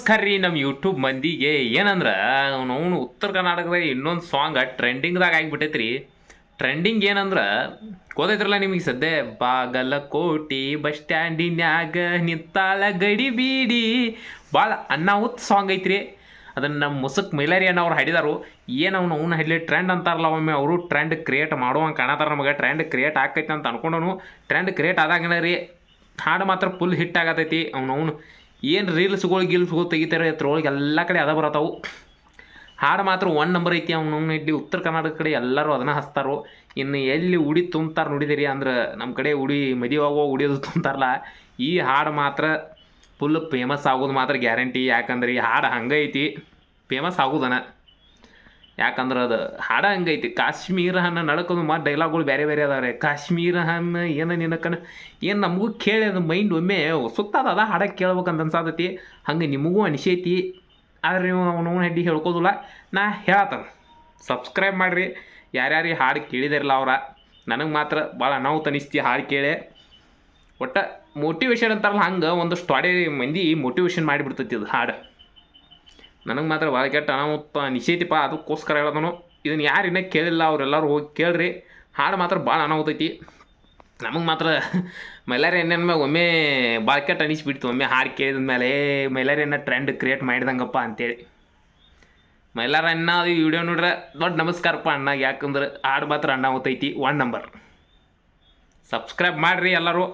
ನಮಸ್ಕಾರ ರೀ ನಮ್ಮ ಯೂಟ್ಯೂಬ್ ಮಂದಿಗೆ ಏನಂದ್ರೆ ಅವನು ಉತ್ತರ ಕರ್ನಾಟಕದಾಗ ಇನ್ನೊಂದು ಸಾಂಗ್ ಟ್ರೆಂಡಿಂಗ್ದಾಗ ಆಗಿಬಿಟ್ಟೈತ್ರಿ. ಟ್ರೆಂಡಿಂಗ್ ಏನಂದ್ರೆ ಗೊತ್ತೈತ್ರಲ್ಲ ನಿಮಗೆ ಸದ್ಯ ಬಾಗಲಕೋಟಿ ಬಸ್ ಸ್ಟ್ಯಾಂಡಿನ್ಯಾಗ ನಿತ್ತಾಳ ಗಡಿ ಬೀಡಿ ಭಾಳ ಅನ್ನಾಹುತ್ ಸಾಂಗ್ ಐತ್ರಿ. ಅದನ್ನು ನಮ್ಮ ಮುಸುಕ್ ಮೈಲಾರಿ ಅವ್ರು ಹಾಡಿದಾರು. ಏನು ಅವ್ನು ಹಡ್ಲಿ ಟ್ರೆಂಡ್ ಅಂತಾರಲ್ಲ, ಒಮ್ಮೆ ಅವರು ಟ್ರೆಂಡ್ ಕ್ರಿಯೇಟ್ ಮಾಡುವಂಗೆ ಕಾಣತಾರ. ನಮಗೆ ಟ್ರೆಂಡ್ ಕ್ರಿಯೇಟ್ ಆಕೈತೆ ಅಂತ ಅನ್ಕೊಂಡನು. ಟ್ರೆಂಡ್ ಕ್ರಿಯೇಟ್ ಆದಾಗನ ರೀ ಹಾಡು ಮಾತ್ರ ಫುಲ್ ಹಿಟ್ ಆಗತೈತಿ. ಅವನು ಏನು ಗೀಲ್ಸ್ಗಳು ತೆಗಿತಾರೆ ಅದ್ರೊಳಗೆ ಎಲ್ಲ ಕಡೆ ಅದ ಬರತ್ತಾವು. ಹಾಡು ಮಾತ್ರ 1 ನಂಬರ್ ಐತಿ. ಅವ್ನು ಇಲ್ಲಿ ಉತ್ತರ ಕರ್ನಾಟಕ ಕಡೆ ಎಲ್ಲರೂ ಅದನ್ನ ಹಚ್ತಾರೋ. ಇನ್ನು ಎಲ್ಲಿ ಉಡಿ ತುಂಬ್ತಾರೆ ನೋಡಿದಿರಿ ಅಂದ್ರೆ ನಮ್ಮ ಕಡೆ ಉಡಿ ಮದುವೆ ಉಡಿಯೋದು ತುಂಬ್ತಾರಲ್ಲ, ಈ ಹಾಡು ಮಾತ್ರ ಫುಲ್ ಫೇಮಸ್ ಆಗೋದು ಮಾತ್ರ ಗ್ಯಾರಂಟಿ. ಯಾಕಂದ್ರೆ ಈ ಹಾಡು ಹಂಗೈತಿ, ಫೇಮಸ್ ಆಗೋದನ. ಯಾಕಂದ್ರೆ ಅದು ಹಾಡ ಹಂಗೈತಿ. ಕಾಶ್ಮೀರ ಹಣ್ಣು ನಡ್ಕೋದು ಮತ್ತು ಡೈಲಾಗ್ಗಳು ಬೇರೆ ಬೇರೆ ಅದಾವೆ. ಕಾಶ್ಮೀರ ಹಣ್ಣು ಏನು ನಿನಕನ ಏನು ನಮಗೂ ಕೇಳಿ ಅದು ಮೈಂಡ್ ಒಮ್ಮೆ ಸುತ್ತದ ಅದ ಹಾಡಕ್ಕೆ ಕೇಳ್ಬೇಕಂತ ಅನ್ಸಾತೈತಿ. ಹಂಗೆ ನಿಮಗೂ ಅನಿಸೈತಿ. ಆದ್ರೆ ನೀವು ಅವನವನ್ನ ಹೆಡ್ಡಿ ಹೇಳ್ಕೋದಿಲ್ಲ. ನಾ ಹೇಳತ್ತನ ಸಬ್ಸ್ಕ್ರೈಬ್ ಮಾಡಿರಿ. ಯಾರ್ಯಾರು ಹಾಡು ಕೇಳಿದಾರಲ್ಲ ಅವ್ರ, ನನಗೆ ಮಾತ್ರ ಭಾಳ ಅನಾಹುತ ಅನಿಸ್ತಿ ಹಾಡು ಕೇಳಿ. ಒಟ್ಟು ಮೋಟಿವೇಶನ್ ಅಂತಾರಲ್ಲ, ಹಂಗೆ ಒಂದಷ್ಟು ತೊಡೆ ಮಂದಿ ಮೋಟಿವೇಶನ್ ಮಾಡಿಬಿಡ್ತೈತಿ ಅದು ಹಾಡು. ನನಗೆ ಮಾತ್ರ ಭಾಳ ಕೆಟ್ಟ ಅನಾಹುತ ಅನಿಸೈತಿಪ್ಪ. ಅದಕ್ಕೋಸ್ಕರ ಹೇಳೋದನು. ಇದನ್ನು ಯಾರು ಇನ್ನೂ ಕೇಳಿಲ್ಲ ಅವರೆಲ್ಲರೂ ಹೋಗಿ ಕೇಳ್ರಿ. ಹಾಡು ಮಾತ್ರ ಭಾಳ ಅನಾಹುತೈತಿ. ನಮಗೆ ಮಾತ್ರ ಮೈಲಾರಿ ಎಣ್ಣೆ ಒಮ್ಮೆ ಭಾಳ ಕೆಟ್ಟ ಅನಿಸ್ಬಿಡ್ತು. ಒಮ್ಮೆ ಹಾಡು ಕೇಳಿದ ಮೇಲೆ ಮೈಲಾರಿ ಎಣ್ಣೆ ಟ್ರೆಂಡ್ ಕ್ರಿಯೇಟ್ ಮಾಡಿದಂಗಪ್ಪ ಅಂತೇಳಿ. ಮೈಲಾರಿ ಅಣ್ಣ ಅದು ವಿಡಿಯೋ ನೋಡ್ರೆ ದೊಡ್ಡ ನಮಸ್ಕಾರಪ್ಪ ಅಣ್ಣ. ಯಾಕಂದ್ರೆ ಹಾಡು ಮಾತ್ರ ಅನಾಹುತೈತಿ 1 ನಂಬರ್. ಸಬ್ಸ್ಕ್ರೈಬ್ ಮಾಡಿರಿ ಎಲ್ಲರೂ.